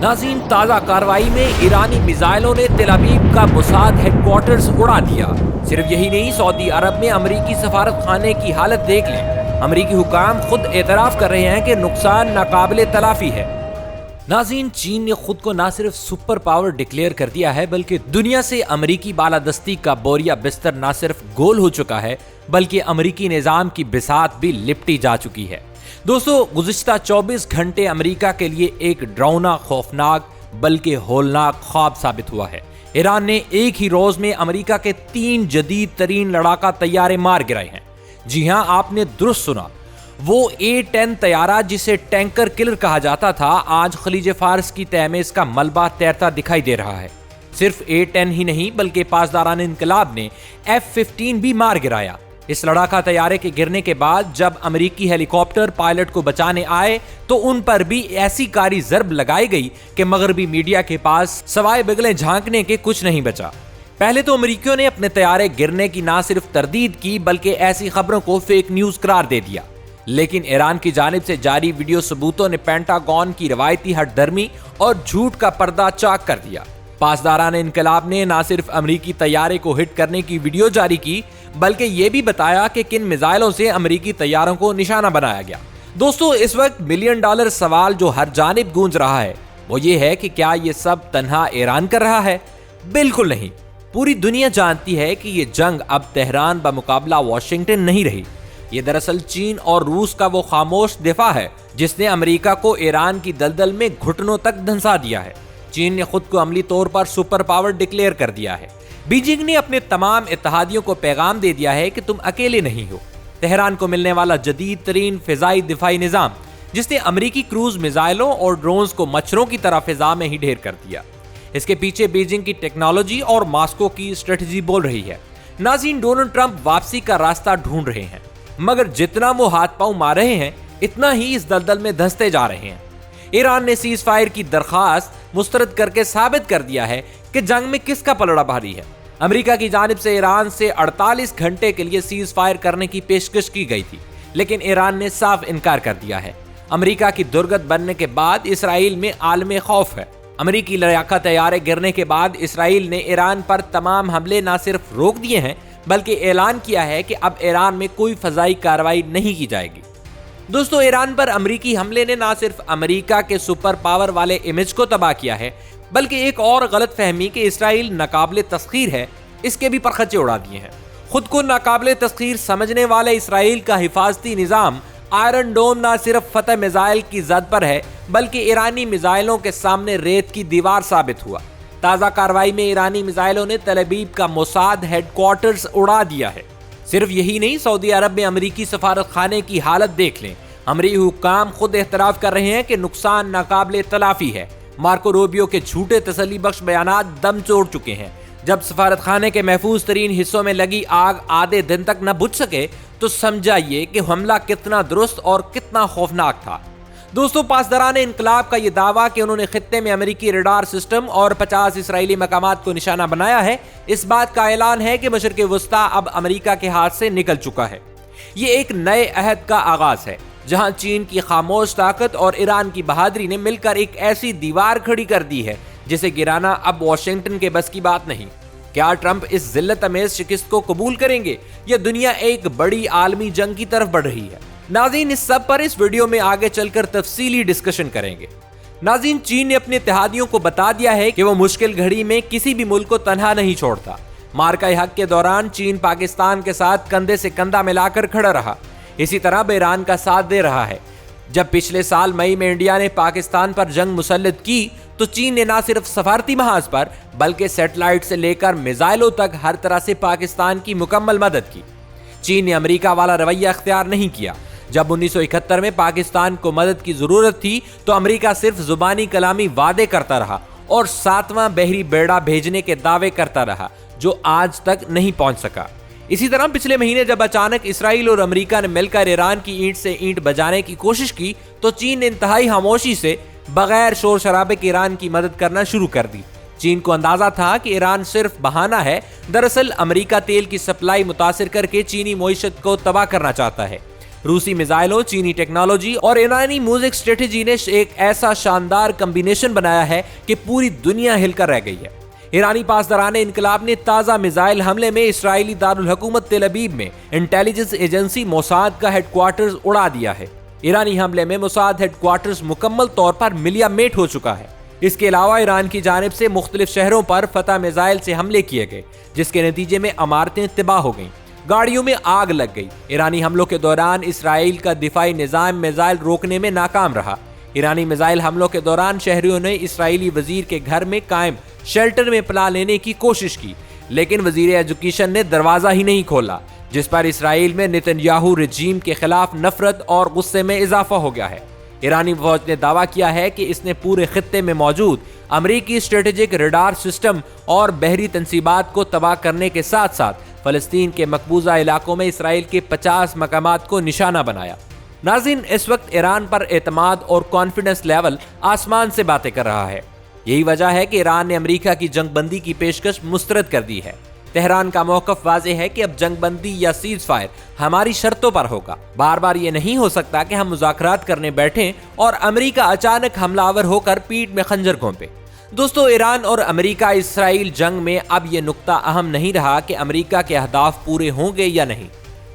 नाज़रीन, ताज़ा कार्रवाई में ईरानी मिसाइलों ने तेल अवीव का मोसाद हेडक्वार्टर्स उड़ा दिया। सिर्फ यही नहीं, सऊदी अरब में अमरीकी सफारत खाने की हालत देख लें। अमरीकी हुकाम खुद एतराफ़ कर रहे हैं कि नुकसान नाकाबिले तलाफी है। नाज़रीन, चीन ने खुद को ना सिर्फ सुपर पावर डिक्लेयर कर दिया है, बल्कि दुनिया से अमरीकी बालादस्ती का बोरिया बिस्तर ना सिर्फ गोल हो चुका है, बल्कि अमरीकी निज़ाम की बिसात भी लिपटी जा चुकी है। दोस्तों, गुज़िश्ता 24 घंटे अमेरिका के लिए एक डरावना, खौफनाक बल्कि होलनाक ख्वाब साबित हुआ है। ईरान ने एक ही रोज में अमेरिका के 3 जदीद तरीन लड़ाका तैयारे मार गिराए हैं। जी हां, आपने दुरुस्त सुना, वो A-10 तैयारा जिसे टैंकर किलर कहा जाता था, आज खलीज फारस की तह में इसका मलबा तैरता दिखाई दे रहा है। सिर्फ A-10 ही नहीं, बल्कि पासदारान इनकलाब ने F-15 भी मार गिराया। इस लड़ाका तैयारे के गिरने के बाद जब अमेरिकी हेलीकॉप्टर पायलट को बचाने आए तो उन पर भी ऐसी कारी जर्ब लगाई गई कि मगरबी मीडिया के पास सवाए बिगलें झांकने के कुछ नहीं बचा। पहले तो अमेरिकियों ने अपने तैयारे गिरने की ना सिर्फ तरदीद की, बल्कि ऐसी खबरों को फेक न्यूज करार दे दिया। लेकिन ईरान की जानिब से जारी वीडियो सबूतों ने पेंटागन की रवायती हठधर्मी और झूठ का पर्दा चाक कर दिया। पासदारान इनकलाब ने ना सिर्फ अमरीकी तैयारे को हिट करने की वीडियो जारी की, बल्कि ये भी बताया कि किन मिसाइलों से अमरीकी तैयारों को निशाना बनाया गया। दोस्तों, इस वक्त $1 मिलियन सवाल जो हर जानिब गूंज रहा है वो ये है कि क्या ये सब तन्हा ईरान कर रहा है? बिल्कुल नहीं। पूरी दुनिया जानती है कि ये जंग अब तेहरान बमुकाबला वाशिंगटन नहीं रही। ये दरअसल चीन और रूस का वो खामोश दिफा है जिसने अमेरिका को ईरान की दलदल में घुटनों तक धंसा दिया है। चीन ने खुद को अमली तौर पर सुपर पावर डिक्लेयर कर दिया है। बीजिंग ने अपने तमाम इत्तेहादियों को पैगाम दे दिया है कि तुम अकेले नहीं हो। तेहरान को मिलने वाला जदीद तरीन फिजाई दिफाई निजाम, जिसने अमरीकी क्रूज मिसाइलों और ड्रोन्स को मच्छरों की तरह फिजा में ही ढेर कर दिया, इसके पीछे बीजिंग की टेक्नोलॉजी और मॉस्को की स्ट्रेटजी बोल रही है। नाज़रीन, डोनाल्ड ट्रंप वापसी का रास्ता ढूंढ रहे हैं, मगर जितना वो हाथ पांव मार रहे हैं इतना ही इस दलदल में धंसते जा रहे हैं। ईरान ने सीज फायर की दरखास्त मुस्तरद करके साबित कर दिया है कि जंग में किसका पलड़ा भारी है। अमेरिका की जानिब से ईरान से 48 घंटे के लिए सीज फायर करने की पेशकश की गई थी, लेकिन ईरान ने साफ इनकार कर दिया है। अमेरिका की दुर्गत बनने के बाद इसराइल में आलमे खौफ है। अमेरिकी लड़ाका तैयारे गिरने के बाद इसराइल ने ईरान पर तमाम हमले न सिर्फ रोक दिए हैं, बल्कि ऐलान किया है कि अब ईरान में कोई फजाई कार्रवाई नहीं की जाएगी। दोस्तों, ईरान पर अमेरिकी हमले ने ना सिर्फ अमेरिका के सुपर पावर वाले इमेज को तबाह किया है, बल्कि एक और गलत फहमी कि इसराइल नाकाबिले तस्खीर है, इसके भी परखचे उड़ा दिए हैं। खुद को नाकाबिले तस्खीर समझने वाले इसराइल का हिफाजती निजाम आयरन डोम ना सिर्फ फतह मिसाइल की जद पर है, बल्कि ईरानी मिसाइलों के सामने रेत की दीवार साबित हुआ। ताज़ा कार्रवाई में ईरानी मिसाइलों ने तेल अवीव का मोसाद हेडक्वार्टर्स उड़ा दिया है। सिर्फ यही नहीं, सऊदी अरब में अमरीकी सफारत खाने की हालत देख लें। अमरीकी हुक्काम खुद एतराफ़ कर रहे हैं कि नुकसान नाकाबिले तलाफी है। मार्को रूबियो के झूठे तसल्ली बख्श बयानात दम तोड़ चुके हैं। जब सफारत खाने के महफूज तरीन हिस्सों में लगी आग आधे दिन तक न बुझ सके तो समझाइए कि हमला कितना दुरुस्त और कितना खौफनाक था। दोस्तों, पासदारान इनकलाब का ये दावा कि उन्होंने खित्ते में अमेरिकी रडार सिस्टम और 50 इसराइली मकामात को निशाना बनाया है, इस बात का ऐलान है कि मशरिक़ वस्ता अब अमेरिका के हाथ से निकल चुका है। ये एक नए अहद का आगाज है, जहां चीन की खामोश ताकत और ईरान की बहादुरी ने मिलकर एक ऐसी दीवार खड़ी कर दी है जिसे गिराना अब वॉशिंगटन के बस की बात नहीं। क्या ट्रंप इस जिल्लत अमेज शिकस्त को कबूल करेंगे या दुनिया एक बड़ी आलमी जंग की तरफ बढ़ रही है? नाज़रीन, इस सब पर इस वीडियो में आगे चलकर तफसीली डिस्कशन करेंगे। नाज़रीन, चीन ने अपने इत्तेहादियों को बता दिया है कि वो मुश्किल घड़ी में किसी भी मुल्क को तन्हा नहीं छोड़ता। मार्का हक के दौरान चीन पाकिस्तान के साथ कंधे से कंधा मिलाकर खड़ा रहा, इसी तरह अब ईरान का साथ दे रहा है। जब पिछले साल मई में इंडिया ने पाकिस्तान पर जंग मुसल्लत की तो चीन ने न सिर्फ सफारती महाज पर बल्कि सैटेलाइट से लेकर मिसाइलों तक हर तरह से पाकिस्तान की मुकम्मल मदद की। चीन ने अमेरिका वाला रवैया अख्तियार नहीं किया। जब 1971 में पाकिस्तान को मदद की जरूरत थी तो अमेरिका सिर्फ जुबानी कलामी वादे करता रहा और 7वां बहरी बेड़ा भेजने के दावे करता रहा, जो आज तक नहीं पहुंच सका। इसी तरह पिछले महीने जब अचानक इसराइल और अमेरिका ने मिलकर ईरान की ईंट से ईंट बजाने की कोशिश की तो चीन ने इंतहाई खामोशी से बगैर शोर शराबे के ईरान की मदद करना शुरू कर दी। चीन को अंदाजा था कि ईरान सिर्फ बहाना है, दरअसल अमेरिका तेल की सप्लाई मुतासिर करके चीनी मईशत को तबाह करना चाहता है। रूसी मिसाइलों, चीनी टेक्नोलॉजी और ईरानी म्यूजिक स्ट्रेटेजी ने एक ऐसा शानदार कॉम्बिनेशन बनाया है कि पूरी दुनिया हिलकर रह गई है। ईरानी पासदारान इनकलाब ने ताज़ा मिसाइल हमले में इस्राएली दारुल हुकूमत तेल अवीव में इंटेलिजेंस एजेंसी मोसाद का हेडक्वार्टर्स उड़ा दिया है। ईरानी हमले में मोसाद हेडक्वार्टर्स मुकम्मल तौर पर मिलियामेट हो चुका है। इसके अलावा ईरान की जानिब से मुख्तलिफ शहरों पर फतह मिसाइल से हमले किए गए, जिसके नतीजे में इमारतें तबाह हो गईं, गाड़ियों में आग लग गई। ईरानी हमलों के दौरान इसराइल का दिफाई निज़ाम मिसाइल रोकने में नाकाम रहा। ईरानी मिसाइल हमलों के दौरान शहरियों ने इसराइली वजीर के घर में कायम शेल्टर में पनाह लेने की कोशिश की, लेकिन वजीर एजुकेशन ने दरवाजा ही नहीं खोला, जिस पर इसराइल में नेतन्याहू रजीम के खिलाफ नफरत और गुस्से में इजाफा हो गया है। ईरानी फौज ने दावा किया है कि इसने पूरे खित्ते में मौजूद अमरीकी स्ट्रेटेजिक रडार सिस्टम और बहरी तंसीबात को तबाह करने के साथ साथ फलस्तीन के मकबूजा इलाकों में इसराइल के 50 मकामात को निशाना बनाया। नाज़रीन, इस वक्त ईरान पर एतमाद और कॉन्फिडेंस लेवल आसमान से बातें कर रहा है। यही वजह है कि ईरान ने अमेरिका की जंगबंदी की पेशकश मुस्तरद कर दी है। तेहरान का मौक़िफ़ वाज़ेह है कि अब जंगबंदी या सीज़ फायर हमारी शर्तों पर होगा। बार बार ये नहीं हो सकता कि हम मुज़ाकरात करने बैठें और अमेरिका अचानक हमलावर होकर पीठ में खंजर घोंपे। दोस्तों, ईरान और अमेरिका इसराइल जंग में अब ये नुक्ता अहम नहीं रहा कि अमेरिका के अहदाफ पूरे होंगे या नहीं।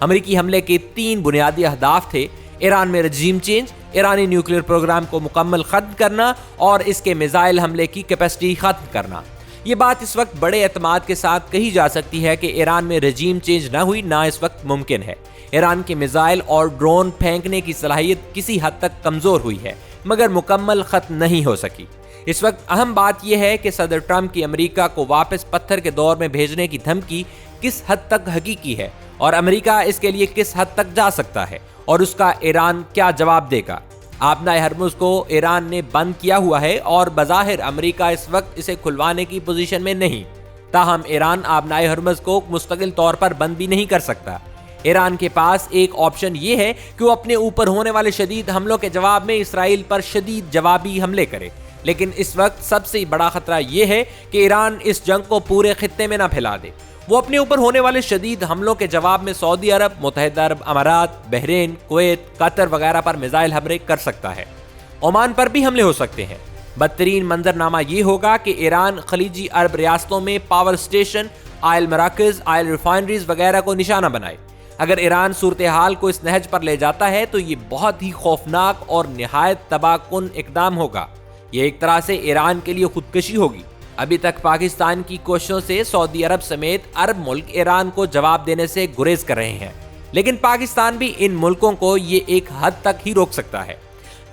अमेरिकी हमले के 3 बुनियादी अहदाफ थे: ईरान में रजीम चेंज, ईरानी न्यूक्लियर प्रोग्राम को मुकम्मल खत्म करना और इसके मिसाइल हमले की कैपेसिटी खत्म करना। ये बात इस वक्त बड़े एतमाद के साथ कही जा सकती है कि ईरान में रजीम चेंज ना हुई ना इस वक्त मुमकिन है। ईरान के मिसाइल और ड्रोन फेंकने की सलाहियत किसी हद तक कमज़ोर हुई है, मगर मुकम्मल खत्म नहीं हो सकी। इस वक्त अहम बात यह है कि सदर ट्रंप की अमेरिका को वापस पत्थर के दौर में भेजने की धमकी किस हद तक हकीकी है और अमेरिका इसके लिए किस हद तक जा सकता है और उसका ईरान क्या जवाब देगा। आबनाए हरमुज़ को ईरान ने बंद किया हुआ है और बज़ाहिर अमेरिका इस वक्त इसे खुलवाने की पोजीशन में नहीं। ताहम ईरान आबनाए हरमुज़ को मुस्तकिल तौर पर बंद भी नहीं कर सकता। ईरान के पास एक ऑप्शन ये है कि वो अपने ऊपर होने वाले शदीद हमलों के जवाब में इसराइल पर शदीद जवाबी हमले करे, लेकिन इस वक्त सबसे बड़ा खतरा यह है कि ईरान इस जंग को पूरे खित्ते में ना फैला दे। वो अपने ऊपर होने वाले शदीद हमलों के जवाब में सऊदी अरब, मुत्तहिदा अरब अमारात, बहरीन, कुवैत, कतर वगैरह पर मिसाइल हमले कर सकता है। ओमान पर भी हमले हो सकते हैं। बदतरीन मंजरनामा ये होगा कि ईरान खलीजी अरब रियासतों में पावर स्टेशन, आयल मराकज़, आयल रिफाइनरीज वगैरह को निशाना बनाए। अगर ईरान सूरत हाल को इस नहज पर ले जाता है तो ये बहुत ही खौफनाक और निहायत तबाहकुन इक़दाम होगा। ये एक तरह से ईरान के लिए खुदकशी होगी। अभी तक पाकिस्तान की कोशिशों से सऊदी अरब समेत अरब मुल्क ईरान को जवाब देने से गुरेज कर रहे हैं, लेकिन पाकिस्तान भी इन मुल्कों को ये एक हद तक ही रोक सकता है।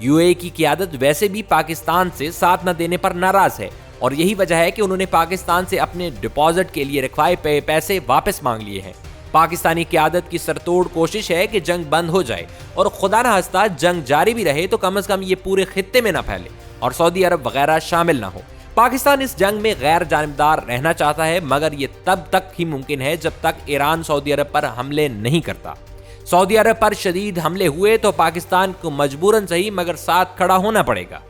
यूएई की क़ियादत वैसे भी पाकिस्तान से साथ न देने पर नाराज है और यही वजह है कि उन्होंने पाकिस्तान से अपने डिपॉजिट के लिए रखवाए पैसे वापस मांग लिए हैं। पाकिस्तानी क़ियादत की सरतोड़ कोशिश है कि जंग बंद हो जाए और खुदा न हस्ता जंग जारी भी रहे तो कम से कम ये पूरे खित्ते में न फैले और सऊदी अरब वगैरह शामिल ना हो। पाकिस्तान इस जंग में गैर जानिबदार रहना चाहता है, मगर ये तब तक ही मुमकिन है जब तक ईरान सऊदी अरब पर हमले नहीं करता। सऊदी अरब पर शदीद हमले हुए तो पाकिस्तान को मजबूरन सही मगर साथ खड़ा होना पड़ेगा।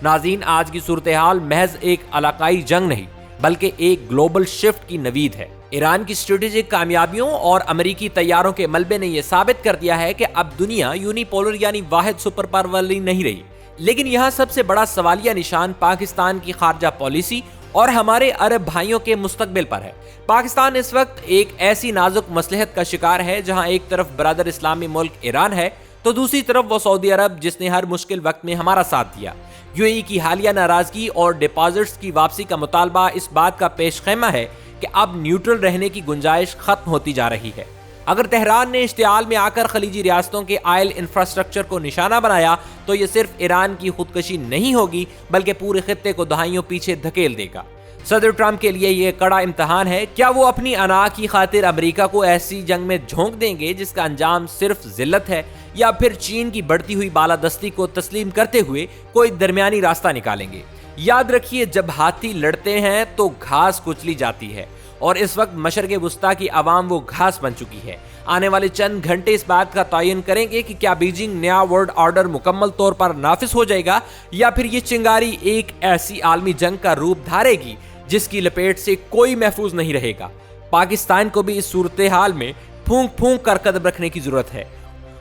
नाज़रीन, आज की सूरत हाल महज एक इलाकाई जंग नहीं बल्कि एक ग्लोबल शिफ्ट की नवीद है। ईरान की स्ट्रेटेजिक कामयाबियों और अमेरिकी तैयारों के मलबे ने यह साबित कर दिया है कि अब दुनिया यूनिपोलर यानी वाहिद सुपर पावर वाली नहीं रही। लेकिन यहाँ सबसे बड़ा सवालिया निशान पाकिस्तान की खारजा पॉलिसी और हमारे अरब भाइयों के मुस्तकबिल पर है। पाकिस्तान इस वक्त एक ऐसी नाजुक मसलहत का शिकार है जहाँ एक तरफ बरादर इस्लामी मुल्क ईरान है तो दूसरी तरफ वो सऊदी अरब जिसने हर मुश्किल वक्त में हमारा साथ दिया। यूएई की हालिया नाराजगी और डिपॉजिट्स की वापसी का मुतालबा इस बात का पेशखेमा है कि अब न्यूट्रल रहने की गुंजाइश खत्म होती जा रही है। अगर तेहरान ने इश्तियाल में आकर खलीजी रियासतों के आयल इंफ्रास्ट्रक्चर को निशाना बनाया तो ये सिर्फ ईरान की खुदकशी नहीं होगी बल्कि पूरे खित्ते को दहाइयों पीछे धकेल देगा। सदर ट्रंप के लिए ये कड़ा इम्तहान है। क्या वो अपनी अना की खातिर अमेरिका को ऐसी जंग में झोंक देंगे जिसका अंजाम सिर्फ जिल्लत है, या फिर चीन की बढ़ती हुई बालादस्ती को तस्लीम करते हुए कोई दरमियानी रास्ता निकालेंगे? याद रखिए, जब हाथी लड़ते हैं तो घास कुचली जाती है और इस वक्त मशरक़े वुस्ता की आवाम वो घास बन चुकी है। आने वाले चंद घंटे इस बात का तयन करेंगे कि क्या बीजिंग नया वर्ल्ड ऑर्डर मुकम्मल तौर पर नाफिज हो जाएगा या फिर ये चिंगारी एक ऐसी आलमी जंग का रूप धारेगी जिसकी लपेट से कोई महफूज नहीं रहेगा। पाकिस्तान को भी इस सूरत हाल में फूंक फूंक कर कदम रखने की जरूरत है।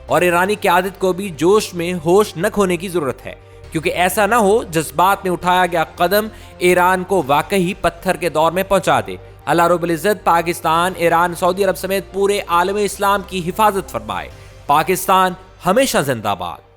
اور ایرانی قیادت کو بھی جوش میں ہوش نہ کھونے کی ضرورت ہے، کیونکہ ایسا نہ ہو جذبات میں اٹھایا گیا قدم ایران کو واقعی پتھر کے دور میں پہنچا دے۔ اللہ رب العزت پاکستان، ایران، سعودی عرب سمیت پورے عالم اسلام کی حفاظت فرمائے۔ پاکستان ہمیشہ زندہ باد۔